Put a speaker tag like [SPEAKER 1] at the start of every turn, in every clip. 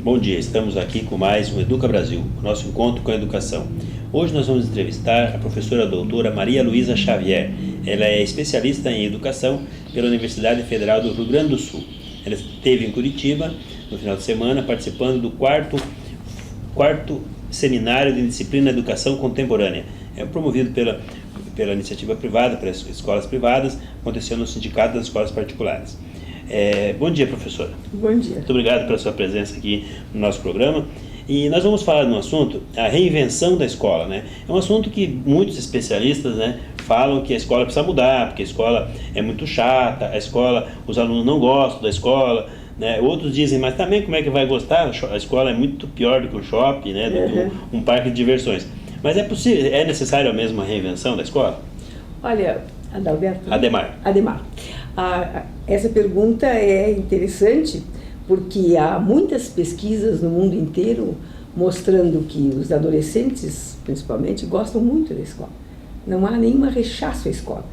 [SPEAKER 1] Bom dia, estamos aqui com mais um Educa Brasil, o nosso encontro com a educação. Hoje nós vamos entrevistar a professora doutora Maria Luísa Xavier. Ela é especialista em educação pela Universidade Federal do Rio Grande do Sul. Ela esteve em Curitiba no final de semana participando do quarto Seminário de Disciplina Educação Contemporânea. É promovido pela iniciativa privada, pelas escolas privadas, aconteceu no Sindicato das Escolas Particulares. Bom dia, professora.
[SPEAKER 2] Bom dia.
[SPEAKER 1] Muito obrigado pela sua presença aqui no nosso programa. E nós vamos falar de um assunto, a reinvenção da escola, né? É um assunto que muitos especialistas, né, falam que a escola precisa mudar, porque a escola é muito chata, a escola, os alunos não gostam da escola, né? Outros dizem, mas também como é que vai gostar? A escola é muito pior do que um shopping, né? Do que um parque de diversões. Mas é possível, é necessário mesmo a reinvenção da escola?
[SPEAKER 2] Olha, Adalberto...
[SPEAKER 1] Ademar.
[SPEAKER 2] Essa pergunta é interessante porque há muitas pesquisas no mundo inteiro mostrando que os adolescentes, principalmente, gostam muito da escola. Não há nenhuma rechaço à escola.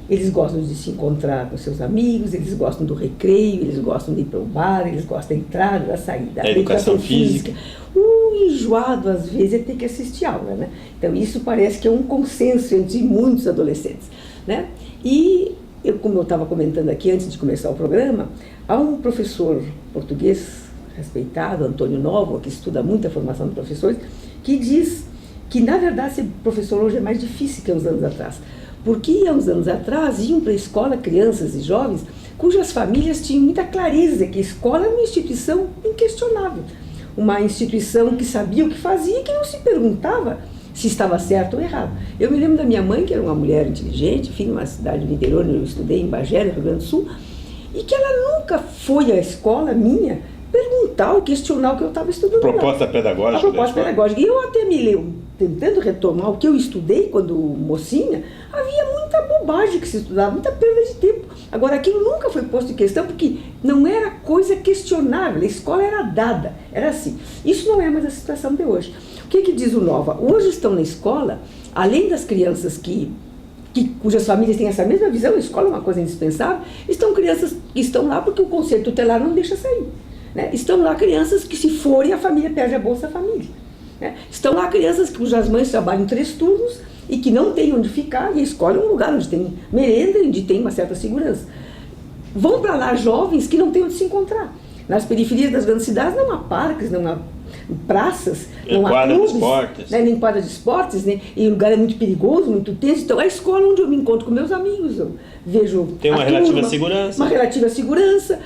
[SPEAKER 2] Eles gostam de se encontrar com seus amigos, eles gostam do recreio, eles gostam de ir para o bar, eles gostam da entrada, da saída.
[SPEAKER 1] Da educação física.
[SPEAKER 2] O enjoado, às vezes, é ter que assistir aula, né? Então, isso parece que é um consenso entre muitos adolescentes, né? E, como eu estava comentando aqui antes de começar o programa, há um professor português respeitado, Antônio Novo, que estuda muito a formação de professores, que diz que, na verdade, ser professor hoje é mais difícil que há uns anos atrás. Porque há uns anos atrás iam para a escola crianças e jovens cujas famílias tinham muita clareza que a escola era uma instituição inquestionável. Uma instituição que sabia o que fazia e que não se perguntava se estava certo ou errado. Eu me lembro da minha mãe, que era uma mulher inteligente, enfim, numa cidade do interior, onde eu estudei, em Bagé, no Rio Grande do Sul, e que ela nunca foi à escola minha perguntar ou questionar o que eu estava estudando.
[SPEAKER 1] Proposta pedagógica.
[SPEAKER 2] A proposta pedagógica. E eu até me lembro, tentando retomar o que eu estudei quando mocinha, havia muita bobagem que se estudava, muita perda de tempo. Agora, aquilo nunca foi posto em questão porque não era coisa questionável, a escola era dada, era assim. Isso não é mais a situação de hoje. O que diz o Nova? Hoje estão na escola, além das crianças cujas famílias têm essa mesma visão, a escola é uma coisa indispensável, estão crianças que estão lá porque o conselho tutelar não deixa sair. Né? Estão lá crianças que, se forem, a família perde a Bolsa Família. Né? Estão lá crianças cujas mães trabalham 3 turnos e que não têm onde ficar, e a escola é um lugar onde tem merenda, onde tem uma certa segurança. Vão para lá jovens que não têm onde se encontrar. Nas periferias das grandes cidades não há parques, não há praças, não há clubes, né, nem quadra de esportes, né, e o lugar é muito perigoso, muito tenso. Então, a escola onde eu me encontro com meus amigos, eu vejo
[SPEAKER 1] tem uma relativa segurança.
[SPEAKER 2] Uma relativa segurança,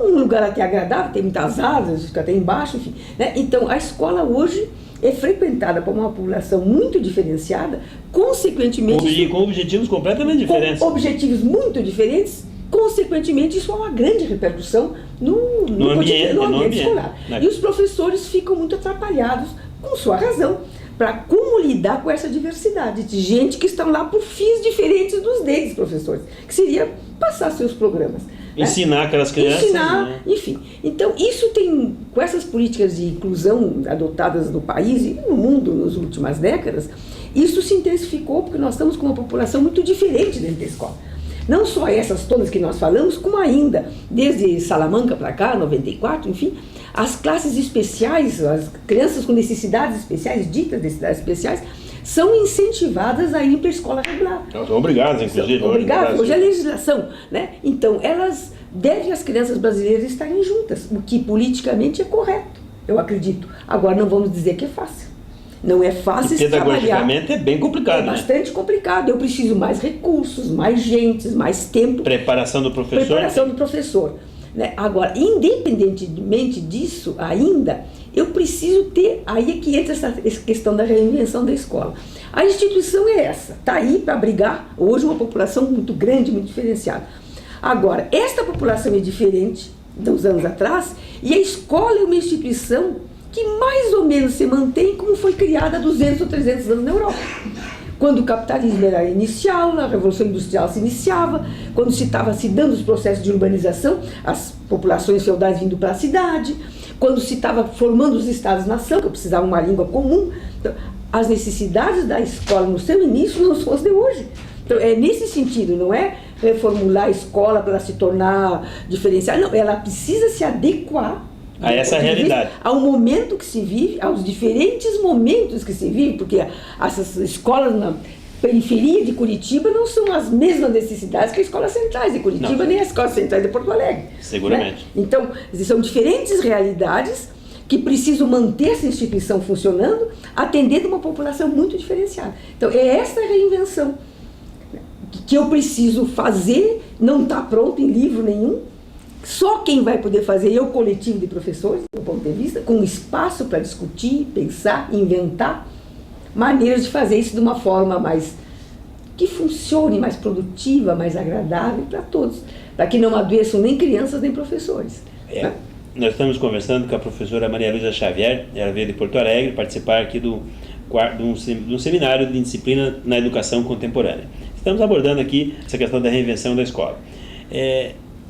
[SPEAKER 2] um lugar até agradável, tem muitas árvores, fica até embaixo, enfim. Né? Então, a escola hoje é frequentada por uma população muito diferenciada, consequentemente...
[SPEAKER 1] Com objetivos completamente diferentes.
[SPEAKER 2] Com objetivos muito diferentes. Consequentemente, isso há uma grande repercussão no ambiente escolar. E os professores ficam muito atrapalhados, com sua razão, para como lidar com essa diversidade de gente que estão lá por fins diferentes dos deles, professores, que seria passar seus programas.
[SPEAKER 1] Ensinar aquelas crianças.
[SPEAKER 2] Né? Enfim. Então, isso tem, com essas políticas de inclusão adotadas no país e no mundo nas últimas décadas, isso se intensificou porque nós estamos com uma população muito diferente dentro da escola. Não só essas todas que nós falamos, como ainda, desde Salamanca para cá, 94, enfim, as classes especiais, as crianças com necessidades especiais, ditas necessidades especiais, são incentivadas a ir para a escola regular.
[SPEAKER 1] São obrigadas, inclusive.
[SPEAKER 2] Obrigadas, hoje é legislação, né? Então, elas devem, as crianças brasileiras, estarem juntas, o que politicamente é correto, eu acredito. Agora, não vamos dizer que é fácil. Não é fácil trabalhar.
[SPEAKER 1] Pedagogicamente é bem complicado.
[SPEAKER 2] É bastante complicado. Eu preciso mais recursos, mais gente, mais tempo.
[SPEAKER 1] Preparação do professor.
[SPEAKER 2] Preparação do professor. Né? Agora, independentemente disso, ainda, eu preciso ter... Aí é que entra essa questão da reinvenção da escola. A instituição é essa. Está aí para abrigar, hoje, uma população muito grande, muito diferenciada. Agora, esta população é diferente dos anos atrás, e a escola é uma instituição que mais ou menos se mantém como foi criada há 200 ou 300 anos na Europa. Quando o capitalismo era inicial, a Revolução Industrial se iniciava, quando se estava se dando os processos de urbanização, as populações feudais vindo para a cidade, quando se estava formando os estados-nação, que precisavam de uma língua comum. Então, as necessidades da escola no seu início não são as de hoje. Então, é nesse sentido, não é reformular a escola para se tornar diferenciada, não, ela precisa se adequar
[SPEAKER 1] A essa realidade.
[SPEAKER 2] Ao momento que se vive, aos diferentes momentos que se vive, porque essas escolas na periferia de Curitiba não são as mesmas necessidades que as escolas centrais de Curitiba, nem as escolas centrais de Porto Alegre.
[SPEAKER 1] Seguramente.
[SPEAKER 2] Né? Então, são diferentes realidades que precisam manter essa instituição funcionando, atendendo uma população muito diferenciada. Então, é essa reinvenção que eu preciso fazer, não está pronto em livro nenhum. Só quem vai poder fazer é o coletivo de professores, do ponto de vista, com espaço para discutir, pensar, inventar maneiras de fazer isso de uma forma mais que funcione, mais produtiva, mais agradável para todos, para que não adoeçam nem crianças nem professores. Né?
[SPEAKER 1] Nós estamos conversando com a professora Maria Luísa Xavier, ela veio de Porto Alegre participar aqui de um seminário de disciplina na educação contemporânea. Estamos abordando aqui essa questão da reinvenção da escola.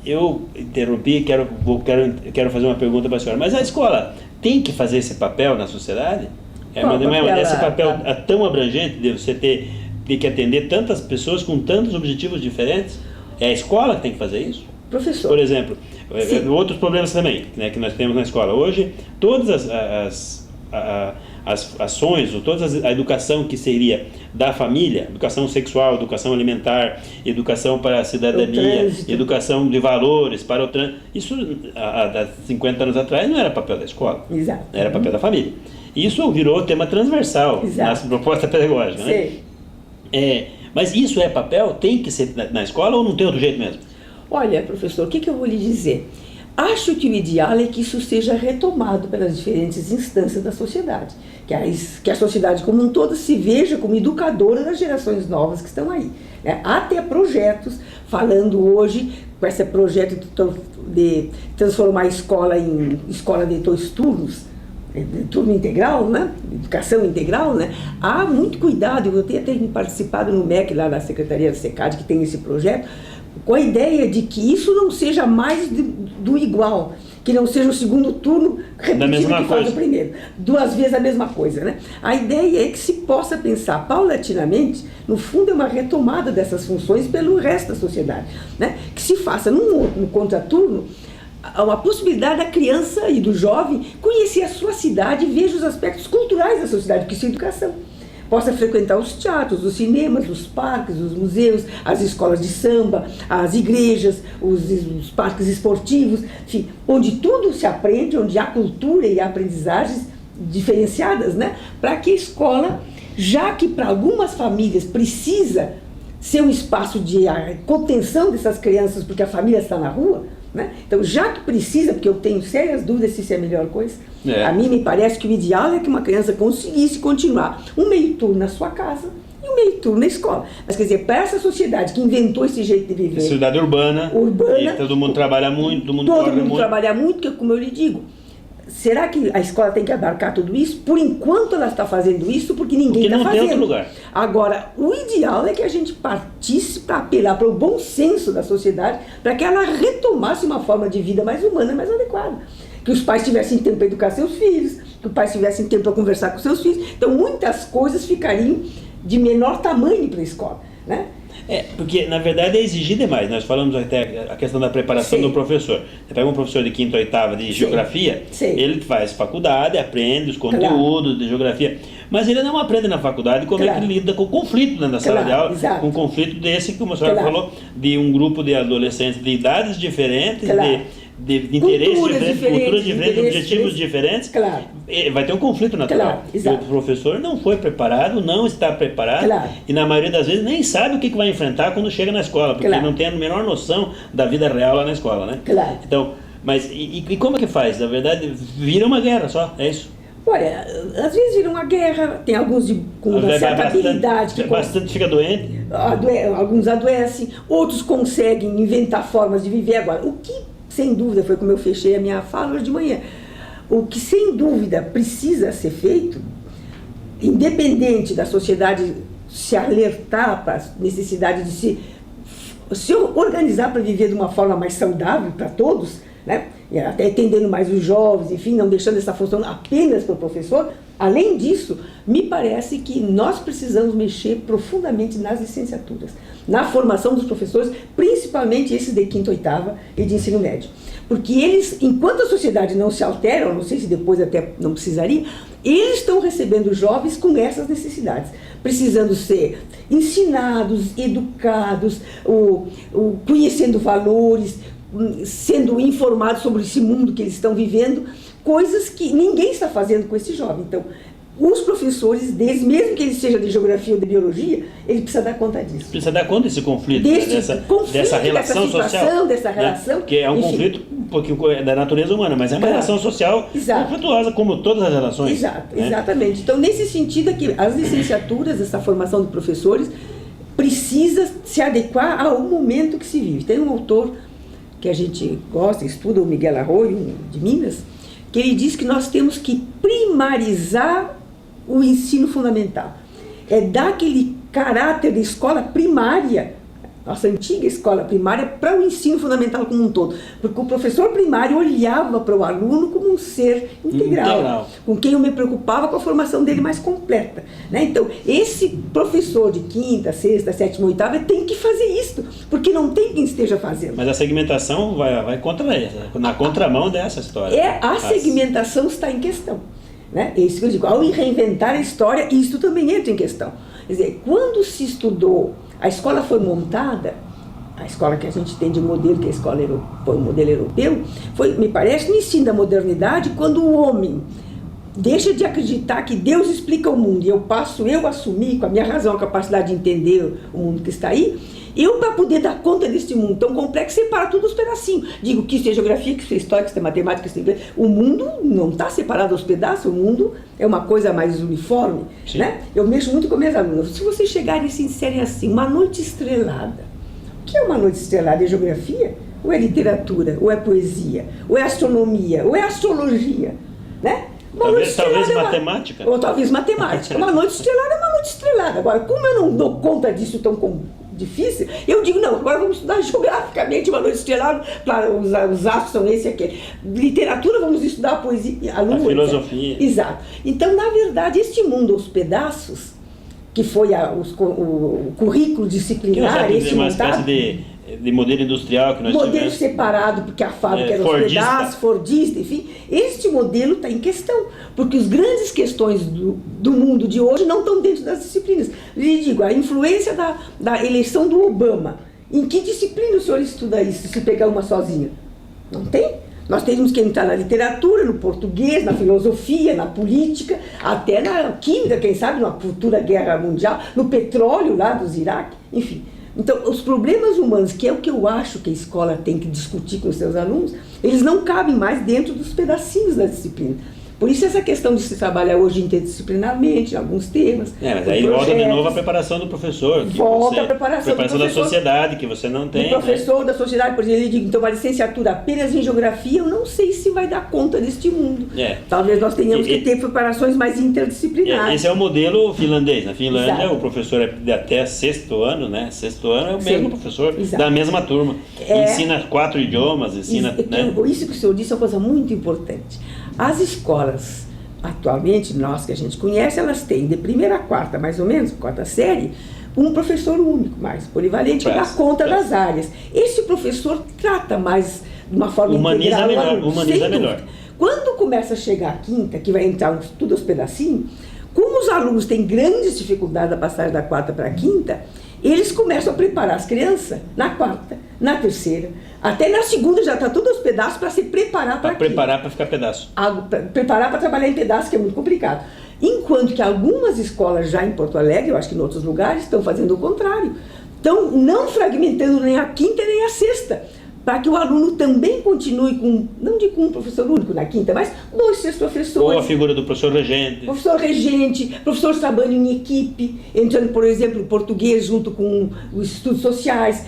[SPEAKER 1] Eu interrompi, quero fazer uma pergunta para a senhora, mas a escola tem que fazer esse papel na sociedade? Esse papel é tão abrangente de você ter que atender tantas pessoas com tantos objetivos diferentes? É a escola que tem que fazer isso?
[SPEAKER 2] Professor.
[SPEAKER 1] Por exemplo, outros problemas também, né, que nós temos na escola. Hoje, todas as ações, ou toda a educação que seria da família, educação sexual, educação alimentar, educação para a cidadania, educação de valores, para o trânsito, isso há 50 anos atrás não era papel da escola.
[SPEAKER 2] Exato.
[SPEAKER 1] Era papel da família. Isso virou tema transversal na proposta pedagógica. Né? Mas isso é papel? Tem que ser na escola ou não tem outro jeito mesmo?
[SPEAKER 2] Olha, professor, o que eu vou lhe dizer? Acho que o ideal é que isso seja retomado pelas diferentes instâncias da sociedade, que a sociedade como um todo se veja como educadora das gerações novas que estão aí. Né? Há até projetos falando hoje, com esse projeto de transformar a escola em escola de 2 turnos, de turno integral, né? Educação integral, né? Há muito cuidado. Eu tenho até participado no MEC, lá na Secretaria da SECAD, que tem esse projeto, com a ideia de que isso não seja mais do igual, que não seja o segundo turno repetido que faz o primeiro, 2 vezes a mesma coisa, né? A ideia é que se possa pensar paulatinamente, no fundo é uma retomada dessas funções pelo resto da sociedade, né? Que se faça no contraturno a possibilidade da criança e do jovem conhecer a sua cidade e ver os aspectos culturais da sociedade, que isso é educação. Possa frequentar os teatros, os cinemas, os parques, os museus, as escolas de samba, as igrejas, os parques esportivos, enfim, onde tudo se aprende, onde há cultura e aprendizagens diferenciadas, né? Para que a escola, já que para algumas famílias precisa ser um espaço de contenção dessas crianças, porque a família está na rua, né? Então, já que precisa, porque eu tenho sérias dúvidas se isso é a melhor coisa, a mim me parece que o ideal é que uma criança conseguisse continuar um meio turno na sua casa e um meio turno na escola. Mas, quer dizer, para essa sociedade que inventou esse jeito de viver...
[SPEAKER 1] Cidade urbana, e todo mundo trabalha muito, todo mundo
[SPEAKER 2] trabalha muito, que, como eu lhe digo, será que a escola tem que abarcar tudo isso? Por enquanto ela está fazendo isso porque ninguém está fazendo.
[SPEAKER 1] Tem outro lugar.
[SPEAKER 2] Agora, o ideal é que a gente partisse para apelar para o bom senso da sociedade, para que ela retomasse uma forma de vida mais humana, mais adequada. Que os pais tivessem tempo para educar seus filhos, que os pais tivessem tempo para conversar com seus filhos. Então, muitas coisas ficariam de menor tamanho para a escola, né?
[SPEAKER 1] Porque na verdade é exigir demais. Nós falamos até a questão da preparação do professor. Você pega um professor de 5ª ou 8ª de geografia, ele faz faculdade, aprende os conteúdos de geografia, mas ele não aprende na faculdade como é que lida com o conflito dentro da sala de aula, com um conflito desse que a senhora falou, de um grupo de adolescentes de idades diferentes, de interesses diferentes, culturas diferentes, objetivos diferentes, vai ter um conflito natural. O professor não foi preparado, não está preparado, e na maioria das vezes nem sabe o que vai enfrentar quando chega na escola, porque não tem a menor noção da vida real lá na escola, né? Então, mas e como é que faz? Na verdade, vira uma guerra só, é isso?
[SPEAKER 2] Olha, às vezes vira uma guerra, tem alguns com uma certa habilidade. Que
[SPEAKER 1] bastante fica doente.
[SPEAKER 2] Alguns adoecem, outros conseguem inventar formas de viver. Agora, o que sem dúvida, foi como eu fechei a minha fala hoje de manhã, o que sem dúvida precisa ser feito, independente da sociedade se alertar para a necessidade de se organizar para viver de uma forma mais saudável para todos, né? E até atendendo mais os jovens, enfim, não deixando essa função apenas para o professor, Além disso, me parece que nós precisamos mexer profundamente nas licenciaturas, na formação dos professores, principalmente esses de quinta, oitava e de ensino médio. Porque eles, enquanto a sociedade não se altera, não sei se depois até não precisaria, eles estão recebendo jovens com essas necessidades, precisando ser ensinados, educados, conhecendo valores, sendo informados sobre esse mundo que eles estão vivendo, coisas que ninguém está fazendo com esse jovem. Então, os professores, mesmo que ele seja de geografia ou de biologia, ele precisa dar conta disso.
[SPEAKER 1] Precisa dar conta desse conflito, dessa relação social.
[SPEAKER 2] Dessa relação,
[SPEAKER 1] né? Que é um conflito um pouquinho da natureza humana, mas é uma relação social conflituosa, como todas as relações.
[SPEAKER 2] Exato,
[SPEAKER 1] né?
[SPEAKER 2] Exatamente. Então, nesse sentido aqui, as licenciaturas, essa formação de professores, precisa se adequar ao momento que se vive. Tem um autor que a gente gosta, estuda, o Miguel Arroyo, de Minas, que ele diz que nós temos que primarizar o ensino fundamental. É dar aquele caráter de escola primária, nossa antiga escola primária, para o ensino fundamental como um todo. Porque o professor primário olhava para o aluno como um ser integral, com quem eu me preocupava com a formação dele mais completa. Né? Então, esse professor de quinta, sexta, sétima, oitava tem que fazer isso, porque não tem quem esteja fazendo.
[SPEAKER 1] Mas a segmentação vai contra essa, na contramão dessa história.
[SPEAKER 2] A segmentação está em questão. Né? É isso que eu digo, ao reinventar a história, isso também entra em questão. Quer dizer, quando se estudou, a escola foi montada, a escola que a gente tem de modelo, que a escola foi um modelo europeu, me parece, no ensino da modernidade, quando o homem deixa de acreditar que Deus explica o mundo, e eu assumir com a minha razão, a capacidade de entender o mundo que está aí, para poder dar conta desse mundo tão complexo, separa tudo os pedacinhos. Digo que isso é geografia, que isso é história, que isso é matemática, que isso é... O mundo não está separado aos pedaços, o mundo é uma coisa mais uniforme. Né? Eu mexo muito com minhas alunas. Se vocês chegarem e se disserem assim, uma noite estrelada, o que é uma noite estrelada? É geografia? Ou é literatura? Ou é poesia? Ou é astronomia? Ou é astrologia? Né?
[SPEAKER 1] Talvez matemática.
[SPEAKER 2] Ou talvez matemática. Uma noite estrelada é uma noite estrelada. Agora, como eu não dou conta disso tão difícil, eu digo, não, agora vamos estudar geograficamente uma noite estrelada, os astros são esse e aquele. Literatura, vamos estudar a poesia, a lua.
[SPEAKER 1] A filosofia.
[SPEAKER 2] Exato. Então, na verdade, este mundo aos pedaços, que foi o currículo disciplinar,
[SPEAKER 1] esse uma espécie de modelo industrial que nós tivemos.
[SPEAKER 2] Modelo separado, porque a fábrica era os pedaços, fordista, enfim. Este modelo está em questão, porque as grandes questões do mundo de hoje não estão dentro das disciplinas. Eu digo, a influência da eleição do Obama. Em que disciplina o senhor estuda isso, se pegar uma sozinha? Não tem? Nós temos que entrar na literatura, no português, na filosofia, na política, até na química, quem sabe, na futura guerra mundial, no petróleo lá dos Iraque, enfim. Então, os problemas humanos, que é o que eu acho que a escola tem que discutir com os seus alunos, eles não cabem mais dentro dos pedacinhos da disciplina. Por isso essa questão de se trabalhar hoje interdisciplinarmente, em alguns temas.
[SPEAKER 1] Mas aí volta de novo a preparação do professor.
[SPEAKER 2] Volta a preparação
[SPEAKER 1] da sociedade, que você não tem.
[SPEAKER 2] O professor da sociedade, por exemplo, ele diz, então, uma licenciatura apenas em geografia, eu não sei se vai dar conta deste mundo. Talvez nós tenhamos que ter preparações mais interdisciplinares.
[SPEAKER 1] Esse é o modelo finlandês. Na Finlândia, o professor é de até sexto ano, né? Sexto ano é o mesmo professor, da mesma turma. Ensina 4 idiomas, ensina...
[SPEAKER 2] Isso que o senhor disse é uma coisa muito importante. As escolas, atualmente, nós que a gente conhece, elas têm de primeira a quarta, mais ou menos, quarta série, um professor único, mais polivalente, que dá conta das áreas. Esse professor trata mais de uma forma integral.
[SPEAKER 1] Humaniza melhor.
[SPEAKER 2] Quando começa a chegar a quinta, que vai entrar tudo aos pedacinhos, como os alunos têm grandes dificuldades da passagem da quarta para a quinta, eles começam a preparar as crianças na quarta, na terceira, até na segunda já está tudo aos pedaços para se preparar para
[SPEAKER 1] preparar para ficar pedaço.
[SPEAKER 2] Preparar para trabalhar em pedaço, que é muito complicado. Enquanto que algumas escolas já em Porto Alegre, eu acho que em outros lugares, estão fazendo o contrário. Estão não fragmentando nem a quinta nem a sexta, para que o aluno também continue com, não digo um professor único na quinta, mas 2, 3 professores.
[SPEAKER 1] Ou a figura do professor regente.
[SPEAKER 2] Professor regente, professor trabalhando em equipe, entrando, por exemplo, português junto com os estudos sociais.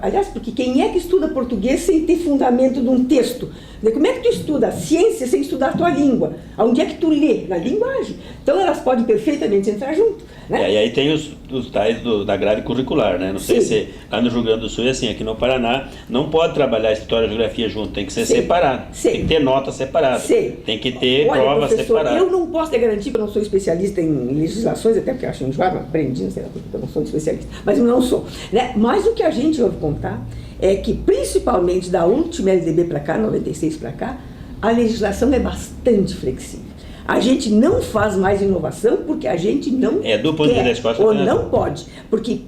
[SPEAKER 2] Aliás, porque quem é que estuda português sem ter fundamento de um texto? Como é que tu estuda a ciência sem estudar a tua língua? Onde é que tu lê? Na linguagem. Então elas podem perfeitamente entrar junto. né?
[SPEAKER 1] E aí tem os tais da grade curricular, né? Não sei
[SPEAKER 2] Sim.
[SPEAKER 1] se lá no Rio Grande do Sul é assim, aqui no Paraná não pode trabalhar história e geografia junto, tem que ser
[SPEAKER 2] Sim.
[SPEAKER 1] separado,
[SPEAKER 2] Sim.
[SPEAKER 1] tem que ter nota separada,
[SPEAKER 2] Sim.
[SPEAKER 1] tem que ter
[SPEAKER 2] Olha,
[SPEAKER 1] prova
[SPEAKER 2] professor,
[SPEAKER 1] separada.
[SPEAKER 2] eu não posso ter garantia, porque eu não sou especialista em legislações, até porque eu acho enjoado, aprendi, não sei lá, porque eu não sou especialista, mas eu não sou, né? Mas o que a gente ouve contar é que, principalmente da última LDB para cá, 96 para cá, a legislação é bastante flexível. A gente não faz mais inovação porque a gente não
[SPEAKER 1] do ponto de vista da escola,
[SPEAKER 2] ou
[SPEAKER 1] você tem
[SPEAKER 2] não
[SPEAKER 1] razão.
[SPEAKER 2] pode, porque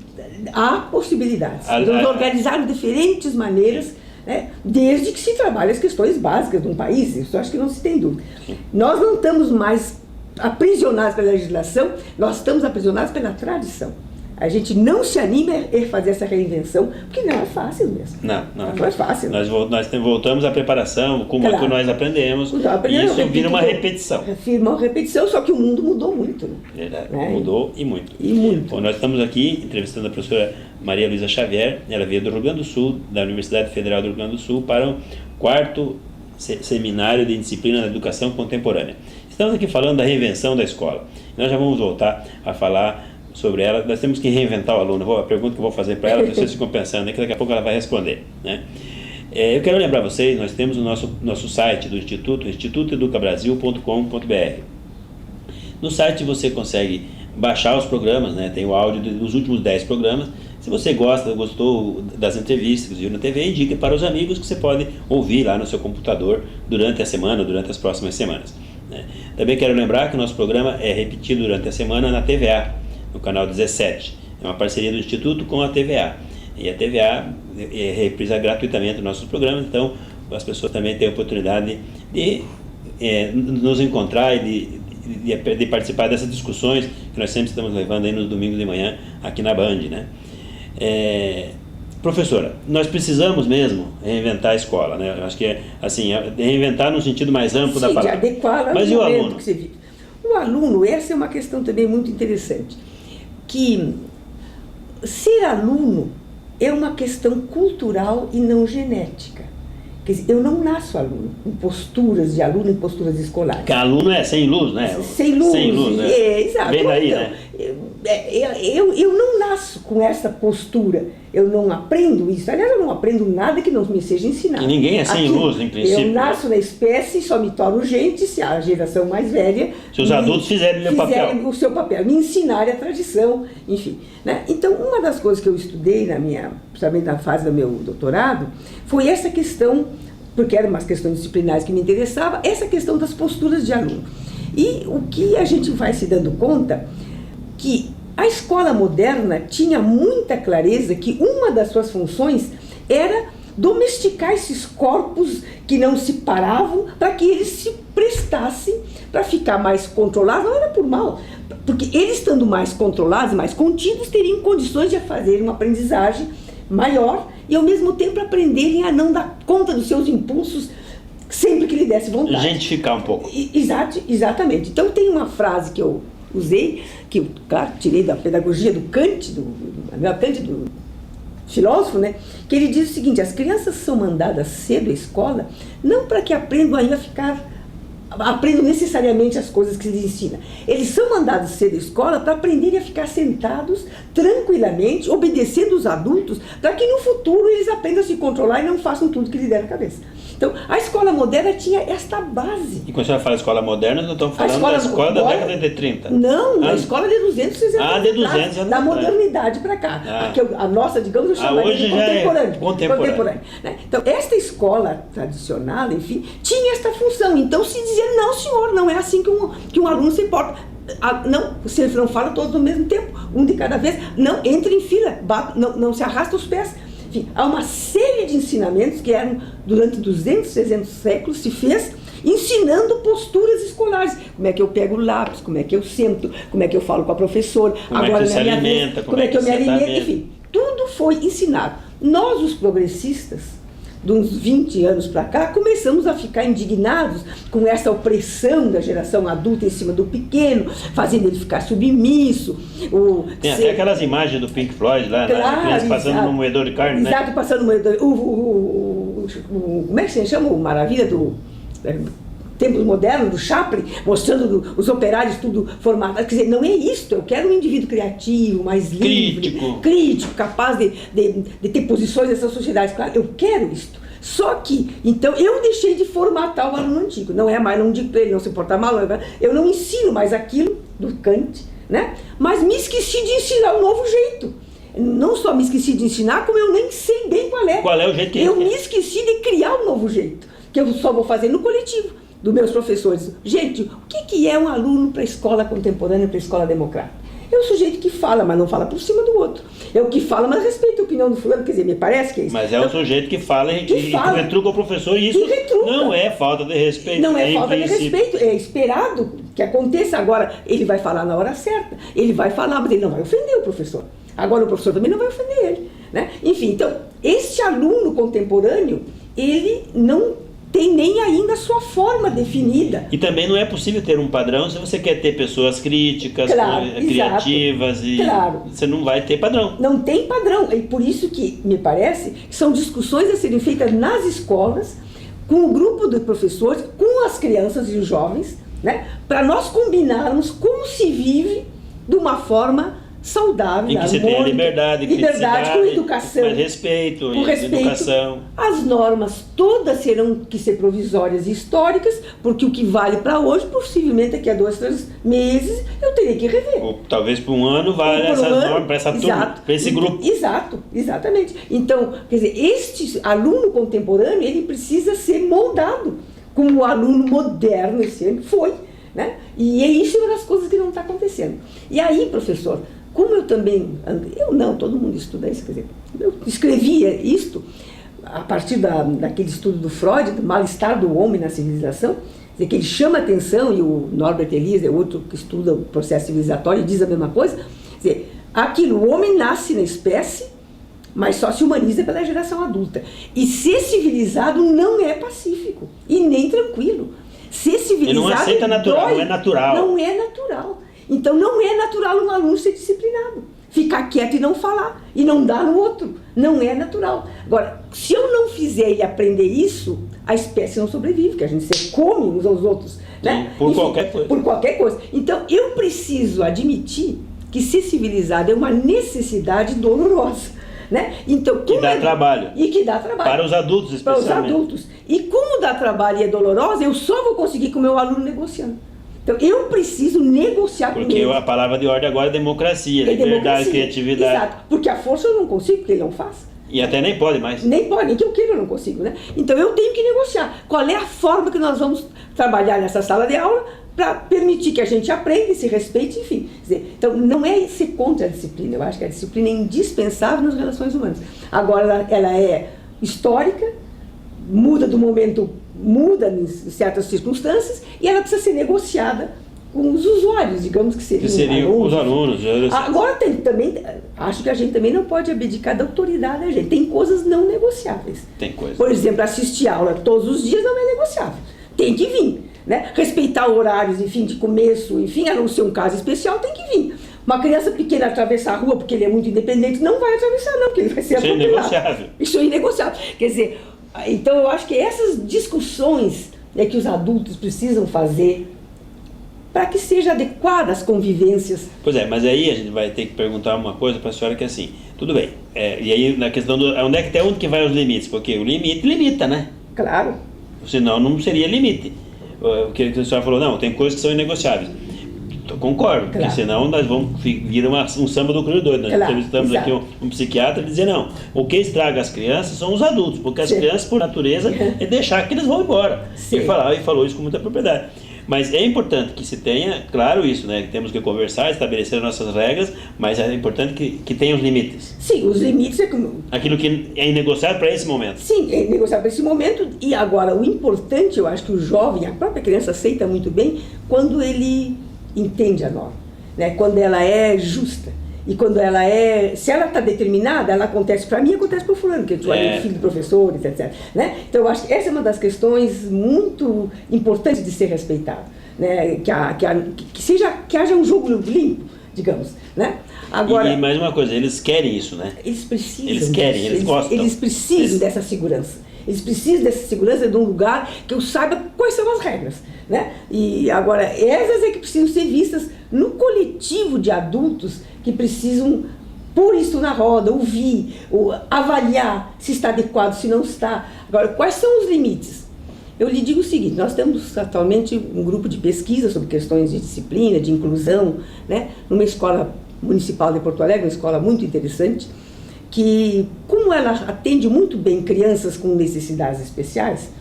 [SPEAKER 2] há possibilidades. Nos organizaram de diferentes maneiras, né, desde que se trabalhe as questões básicas de um país, isso acho que não se tem dúvida. Nós não estamos mais aprisionados pela legislação, nós estamos aprisionados pela tradição. A gente não se anima a fazer essa reinvenção, porque não é fácil mesmo. Não é fácil.
[SPEAKER 1] Nós voltamos à preparação, como é que nós aprendemos, e isso vira uma repetição.
[SPEAKER 2] Vira uma repetição, só que o mundo mudou muito. Né?
[SPEAKER 1] Verdade,
[SPEAKER 2] Né?
[SPEAKER 1] mudou e muito.
[SPEAKER 2] E muito.
[SPEAKER 1] Bom, nós estamos aqui entrevistando a professora Maria Luísa Xavier, ela veio do Rio Grande do Sul, da Universidade Federal do Rio Grande do Sul, para o 4º Seminário de Disciplina da Educação Contemporânea. Estamos aqui falando da reinvenção da escola. Nós já vamos voltar a falar sobre ela. Nós temos que reinventar o aluno. A pergunta que eu vou fazer para ela, vocês ficam pensando, né, que daqui a pouco ela vai responder, né? Eu quero lembrar vocês, nós temos o nosso site do Instituto, institutoeducabrasil.com.br. No site você consegue baixar os programas, né? Tem o áudio dos últimos 10 programas. Se você gostou das entrevistas que viu na TV, indique para os amigos que você pode ouvir lá no seu computador durante a semana, durante as próximas semanas, né? Também quero lembrar que o nosso programa é repetido durante a semana na TVA, no canal 17. É uma parceria do Instituto com a TVA. E a TVA reprisa gratuitamente os nossos programas, então as pessoas também têm a oportunidade de nos encontrar e de participar dessas discussões que nós sempre estamos levando aí nos domingos de manhã aqui na Band, né? Professora, nós precisamos mesmo reinventar a escola, né? Eu acho que é assim, reinventar no sentido mais amplo da palavra.
[SPEAKER 2] De adequar ao
[SPEAKER 1] Mas e o
[SPEAKER 2] momento
[SPEAKER 1] aluno?
[SPEAKER 2] que você vive. O aluno, essa é uma questão também muito interessante, que ser aluno é uma questão cultural e não genética. Quer dizer, eu não nasço aluno, em posturas de aluno, em posturas escolares.
[SPEAKER 1] Porque aluno é sem luz, né?
[SPEAKER 2] Sem luz,
[SPEAKER 1] né?
[SPEAKER 2] Exato.
[SPEAKER 1] Vem daí,
[SPEAKER 2] então,
[SPEAKER 1] né?
[SPEAKER 2] Eu não nasço com essa postura, eu não aprendo isso. Aliás, eu não aprendo nada que não me seja ensinado.
[SPEAKER 1] E ninguém é sem luz, em princípio.
[SPEAKER 2] Eu nasço na espécie e só me torno gente se a geração mais velha...
[SPEAKER 1] Se os adultos fizerem
[SPEAKER 2] o seu papel, me ensinarem a tradição, enfim. Né? Então, uma das coisas que eu estudei, principalmente na fase do meu doutorado, foi essa questão, porque eram umas questões disciplinares que me interessavam, essa questão das posturas de aluno. E o que a gente vai se dando conta, que a escola moderna tinha muita clareza que uma das suas funções era domesticar esses corpos que não se paravam para que eles se prestassem para ficar mais controlados. Não era por mal, porque eles estando mais controlados, mais contidos, teriam condições de fazer uma aprendizagem maior e ao mesmo tempo aprenderem a não dar conta dos seus impulsos sempre que lhe desse vontade.
[SPEAKER 1] Gentificar um pouco.
[SPEAKER 2] Exatamente. Então tem uma frase que eu usei, que eu, claro, tirei da pedagogia do Kant, do filósofo, né? Que ele diz o seguinte: as crianças são mandadas cedo à escola não para que aprendam necessariamente as coisas que se lhes ensina. Eles são mandados cedo à escola para aprenderem a ficar sentados tranquilamente, obedecendo os adultos, para que no futuro eles aprendam a se controlar e não façam tudo que lhes der na cabeça. Então, a escola moderna tinha esta base.
[SPEAKER 1] E quando a senhora fala escola moderna, nós estamos falando da escola da década de 30.
[SPEAKER 2] Não, a escola de 260 anos.
[SPEAKER 1] De 200 anos.
[SPEAKER 2] Da modernidade para cá. A nossa, digamos, eu chamaria de contemporânea. Né? Então, esta escola tradicional, enfim, tinha esta função. Então, se dizia, não, senhor, não é assim que um aluno se porta. Não, se ele não fala todos ao mesmo tempo, um de cada vez. Não, entre em fila, não se arrasta os pés. Enfim, há uma série de ensinamentos que eram, durante 200, 300 séculos, se fez ensinando posturas escolares. Como é que eu pego o lápis, como é que eu sento, como é que eu falo com a professora,
[SPEAKER 1] como é que se alimenta,
[SPEAKER 2] como é que eu me alimento, enfim, tudo foi ensinado. Nós, os progressistas, de uns 20 anos para cá, começamos a ficar indignados com essa opressão da geração adulta em cima do pequeno, fazendo ele ficar submisso.
[SPEAKER 1] Tem até aquelas imagens do Pink Floyd lá, claro, criança passando no moedor de carne, né?
[SPEAKER 2] Exato, passando no moedor. Como é que se chama? O Maravilha do... tempos modernos, do Chaplin, mostrando os operários tudo formado. Quer dizer, não é isso. Eu quero um indivíduo criativo, mais livre, crítico, capaz de ter posições nessa sociedade. Claro, eu quero isso. Só que, então, eu deixei de formatar o aluno antigo. Não é mais, não digo para ele não se portar mal, eu não ensino mais aquilo do Kant, né? Mas me esqueci de ensinar um novo jeito. Não só me esqueci de ensinar, como eu nem sei bem qual é.
[SPEAKER 1] Qual é o jeito que
[SPEAKER 2] eu me esqueci de criar um novo jeito, que eu só vou fazer no coletivo, dos meus professores. Gente, o que é um aluno para a escola contemporânea, para a escola democrática? É o sujeito que fala, mas não fala por cima do outro. É o que fala, mas respeita a opinião do fulano. Quer dizer, me parece que é isso.
[SPEAKER 1] Mas é o sujeito que fala e retruca o professor, e isso não é falta de respeito.
[SPEAKER 2] Não é falta de respeito, é esperado que aconteça. Agora, ele vai falar na hora certa, ele vai falar, mas ele não vai ofender o professor. Agora, o professor também não vai ofender ele, né? Enfim, então, este aluno contemporâneo, ele não tem nem ainda a sua forma definida.
[SPEAKER 1] E também não é possível ter um padrão se você quer ter pessoas críticas, criativas, e você não vai ter padrão.
[SPEAKER 2] Não tem padrão, e por isso que, me parece, são discussões a serem feitas nas escolas, com o grupo de professores, com as crianças e os jovens, né? Para nós combinarmos como se vive de uma forma saudável,
[SPEAKER 1] em que se tem a liberdade,
[SPEAKER 2] com educação,
[SPEAKER 1] com respeito, educação.
[SPEAKER 2] As normas todas terão que ser provisórias e históricas, porque o que vale para hoje, possivelmente daqui a 2, 3 meses, eu teria que rever.
[SPEAKER 1] Ou talvez por um ano vale essas normas para essa turma, para esse grupo.
[SPEAKER 2] Exato, exatamente. Então, quer dizer, este aluno contemporâneo, ele precisa ser moldado como o aluno moderno esse ano foi, né? E é isso uma das coisas que não está acontecendo. E aí, professor, como eu também, todo mundo estuda isso, quer dizer, eu escrevia isto a partir daquele estudo do Freud, do mal-estar do homem na civilização, quer dizer, que ele chama atenção, e o Norbert Elias é outro que estuda o processo civilizatório e diz a mesma coisa, quer dizer, o homem nasce na espécie, mas só se humaniza pela geração adulta. E ser civilizado não é pacífico, e nem tranquilo. Ser civilizado
[SPEAKER 1] ele não aceita natural, não é natural.
[SPEAKER 2] Não é natural. Então não é natural um aluno ser disciplinado, ficar quieto e não falar, e não dar no outro, não é natural. Agora, se eu não fizer ele aprender isso, a espécie não sobrevive, porque a gente se come uns aos outros, né?
[SPEAKER 1] Por qualquer coisa.
[SPEAKER 2] Por qualquer coisa. Então eu preciso admitir que ser civilizado é uma necessidade dolorosa, né? Então,
[SPEAKER 1] que dá trabalho.
[SPEAKER 2] E que dá trabalho.
[SPEAKER 1] Para os adultos, especialmente.
[SPEAKER 2] Para os adultos. E como dá trabalho e é dolorosa, eu só vou conseguir com o meu aluno negociando. Então, eu preciso negociar com ele.
[SPEAKER 1] Porque a palavra de ordem agora é democracia, liberdade, criatividade.
[SPEAKER 2] Exato, porque a força eu não consigo, porque ele não faz.
[SPEAKER 1] E até nem pode mais.
[SPEAKER 2] Nem pode, nem que eu queira eu não consigo, né? Então, eu tenho que negociar. Qual é a forma que nós vamos trabalhar nessa sala de aula para permitir que a gente aprenda, se respeite, enfim. Quer dizer, então, não é ser contra a disciplina. Eu acho que a disciplina é indispensável nas relações humanas. Agora, ela é histórica, muda do momento, muda em certas circunstâncias, e ela precisa ser negociada com os usuários, digamos que seriam
[SPEAKER 1] os alunos.
[SPEAKER 2] Agora também, acho que a gente também não pode abdicar da autoridade da gente. Tem coisas não negociáveis.
[SPEAKER 1] Tem coisas.
[SPEAKER 2] Por exemplo, assistir aula todos os dias não é negociável. Tem que vir, né? Respeitar horários, enfim, de começo, enfim, a não ser um caso especial, tem que vir. Uma criança pequena atravessar a rua porque ele é muito independente, não vai atravessar não, porque ele vai ser atropelado.
[SPEAKER 1] Isso é inegociável.
[SPEAKER 2] Isso é inegociável. Quer dizer, então eu acho que essas discussões é que os adultos precisam fazer para que sejam adequadas as convivências.
[SPEAKER 1] Pois é, mas aí a gente vai ter que perguntar uma coisa para a senhora que é assim, tudo bem, e aí na questão do onde que vai os limites, porque o limite limita, né?
[SPEAKER 2] Claro.
[SPEAKER 1] Senão não seria limite. O que a senhora falou, não, tem coisas que são inegociáveis. Eu concordo, claro. Porque senão nós vamos vir um samba do Crio Doido. Nós entrevistamos aqui um psiquiatra e dizer, não, o que estraga as crianças são os adultos, porque as crianças, por natureza, é deixar que eles vão embora. Ele falou isso com muita propriedade. Mas é importante que se tenha, claro isso, né? Que temos que conversar, estabelecer nossas regras, mas é importante que tenha os limites.
[SPEAKER 2] Sim, os limites é como...
[SPEAKER 1] Aquilo que é inegociável para esse momento.
[SPEAKER 2] Sim, é negociável para esse momento, e agora o importante, eu acho que o jovem, a própria criança aceita muito bem quando ele entende a norma, né? Quando ela é justa. E quando ela se ela está determinada, ela acontece para mim, acontece para o fulano, que eu é filho de professores, etc. Né? Então eu acho que essa é uma das questões muito importantes de ser respeitada, né? Que haja um jogo limpo, digamos, né? Agora,
[SPEAKER 1] e mais uma coisa, eles querem isso, né?
[SPEAKER 2] Eles precisam.
[SPEAKER 1] Eles querem, eles gostam.
[SPEAKER 2] Eles precisam dessa segurança. Eles precisam dessa segurança de um lugar que eu saiba qual quais são as regras, né? E agora, essas é que precisam ser vistas no coletivo de adultos que precisam pôr isso na roda, ouvir, avaliar se está adequado, se não está. Agora, quais são os limites? Eu lhe digo o seguinte, nós temos atualmente um grupo de pesquisa sobre questões de disciplina, de inclusão, né, numa escola municipal de Porto Alegre, uma escola muito interessante, que, como ela atende muito bem crianças com necessidades especiais,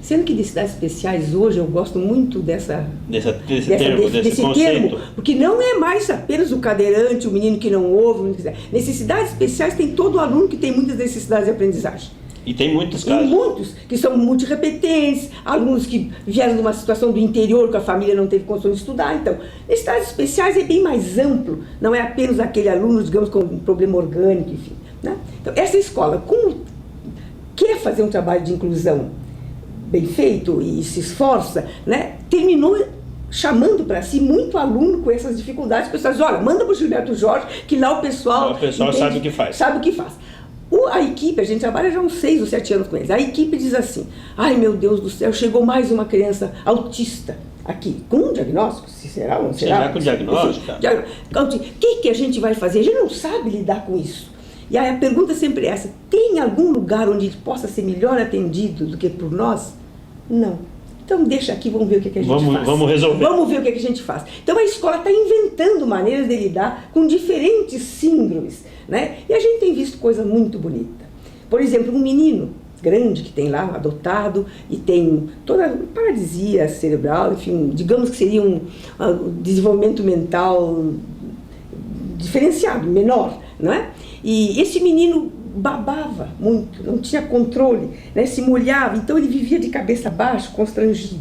[SPEAKER 2] sendo que necessidades especiais hoje eu gosto muito desse termo, porque não é mais apenas o cadeirante, o menino que não ouve. Necessidades especiais tem todo aluno que tem muitas necessidades de aprendizagem.
[SPEAKER 1] E tem muitos casos.
[SPEAKER 2] E muitos que são multirrepetentes, alunos que vieram de uma situação do interior que a família não teve condições de estudar. Então, necessidades especiais é bem mais amplo, não é apenas aquele aluno, digamos, com um problema orgânico, enfim. Né? Então, essa escola, como quer fazer um trabalho de inclusão bem feito e se esforça, né, terminou chamando para si muito aluno com essas dificuldades. O pessoal diz, olha, manda para o Gilberto Jorge, que lá o pessoal
[SPEAKER 1] sabe o que faz.
[SPEAKER 2] Sabe o que faz. A equipe, a gente trabalha já uns 6 ou 7 anos com eles, a equipe diz assim, ai meu Deus do céu, chegou mais uma criança autista aqui, com um diagnóstico, se será ou não será.
[SPEAKER 1] Será com diagnóstico?
[SPEAKER 2] O que a gente vai fazer? A gente não sabe lidar com isso. E aí a pergunta sempre é essa, tem algum lugar onde ele possa ser melhor atendido do que por nós? Não. Então deixa aqui, vamos ver o que a gente faz.
[SPEAKER 1] Vamos resolver.
[SPEAKER 2] Vamos ver o que a gente faz. Então a escola está inventando maneiras de lidar com diferentes síndromes, né? E a gente tem visto coisa muito bonita. Por exemplo, um menino grande que tem lá, adotado, e tem toda paralisia cerebral, enfim, digamos que seria um desenvolvimento mental diferenciado, menor, não é? E esse menino babava muito, não tinha controle, né? Se molhava, então ele vivia de cabeça baixa, constrangido.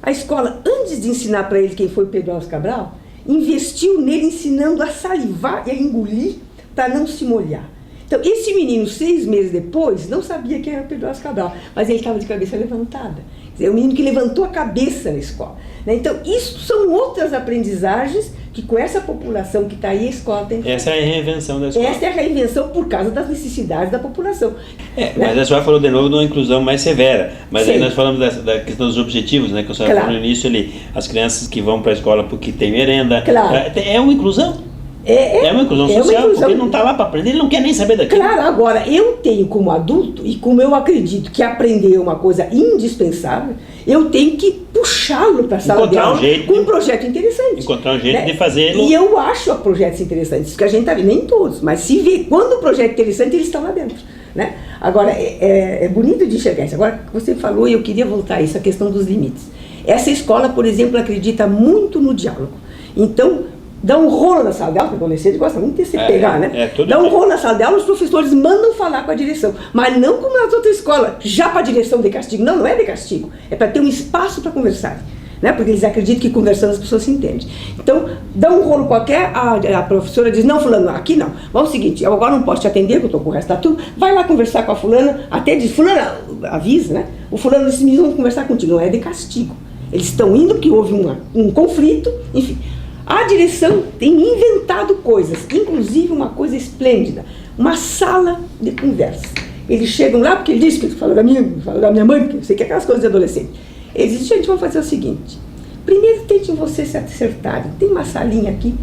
[SPEAKER 2] A escola, antes de ensinar para ele quem foi Pedro Álvares Cabral, investiu nele ensinando a salivar e a engolir para não se molhar. Então, esse menino, 6 meses depois, não sabia quem era Pedro Álvares Cabral, mas ele estava de cabeça levantada. Quer dizer, é um menino que levantou a cabeça na escola, né? Então, isso são outras aprendizagens que com essa população que está aí, a escola tem que fazer.
[SPEAKER 1] Essa é a reinvenção da escola.
[SPEAKER 2] Essa é a reinvenção por causa das necessidades da população.
[SPEAKER 1] Né? Mas a senhora falou de novo de uma inclusão mais severa. Mas
[SPEAKER 2] Sim.
[SPEAKER 1] Aí nós falamos da questão dos objetivos, né? Que a senhora falou no início ali, as crianças que vão para a escola porque tem merenda.
[SPEAKER 2] Claro.
[SPEAKER 1] É uma inclusão. É uma inclusão social, porque ele não está lá para aprender, ele não quer nem saber daquilo.
[SPEAKER 2] Claro, agora, eu tenho como adulto, e como eu acredito que aprender é uma coisa indispensável, eu tenho que puxá-lo para a sala de aula com um projeto interessante.
[SPEAKER 1] Encontrar um jeito, né, de fazê-lo.
[SPEAKER 2] E eu acho projetos interessantes, isso que a gente está vendo, nem todos, mas se vê, quando o projeto é interessante, eles estão lá dentro. Né? Agora, é bonito de enxergar isso. Agora, você falou, e eu queria voltar a isso, a questão dos limites. Essa escola, por exemplo, acredita muito no diálogo. Então, dá um rolo na sala de aula, porque o adolescente gosta muito de se pegar, né? Dá um rolo na sala de aula, os professores mandam falar com a direção, mas não como nas outras escolas, já para a direção de castigo. Não, não é de castigo, é para ter um espaço para conversar, né? Porque eles acreditam que conversando as pessoas se entendem. Então, dá um rolo qualquer, a professora diz, não, fulano, aqui não. Vamos ao seguinte, eu agora não posso te atender, que eu estou com o resto da turma, vai lá conversar com a fulana, até diz, fulana, avisa, né? O fulano, esses meninos vão conversar contigo, não é de castigo. Eles estão indo porque houve um conflito, enfim. A direção tem inventado coisas, inclusive uma coisa esplêndida, uma sala de conversa. Eles chegam lá, porque ele disse que fala da minha mãe, porque eu sei que é aquelas coisas de adolescente. Eles dizem, gente, vamos fazer o seguinte, primeiro tentem vocês se acertarem, tem uma salinha aqui,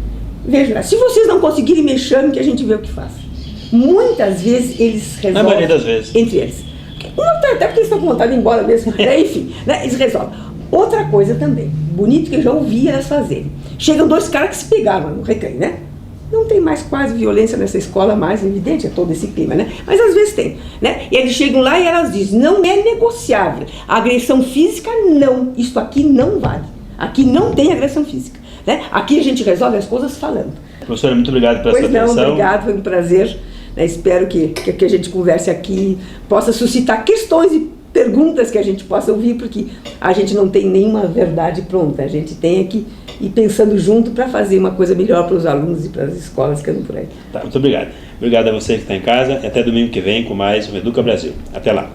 [SPEAKER 2] vejam lá, se vocês não conseguirem, me chamem que a gente vê o que faz. Muitas vezes eles resolvem,
[SPEAKER 1] na maioria das vezes,
[SPEAKER 2] entre eles. Até porque eles estão com vontade de ir embora mesmo, né? Enfim, né? Eles resolvem. Outra coisa também, bonito que eu já ouvi elas fazerem. Chegam 2 caras que se pegaram no recreio, né? Não tem mais quase violência nessa escola, mais evidente, é todo esse clima, né? Mas às vezes tem, né? E eles chegam lá e elas dizem, não é negociável. A agressão física, não. Isso aqui não vale. Aqui não tem agressão física, né? Aqui a gente resolve as coisas falando.
[SPEAKER 1] Professora, muito obrigado pela sua atenção.
[SPEAKER 2] Pois não, obrigado, foi um prazer. Né? Espero que a gente converse aqui, possa suscitar questões e perguntas que a gente possa ouvir, porque a gente não tem nenhuma verdade pronta, a gente tem que ir pensando junto para fazer uma coisa melhor para os alunos e para as escolas que andam por aí.
[SPEAKER 1] Tá, muito obrigado. Obrigado a você que está em casa e até domingo que vem com mais o Educa Brasil. Até lá.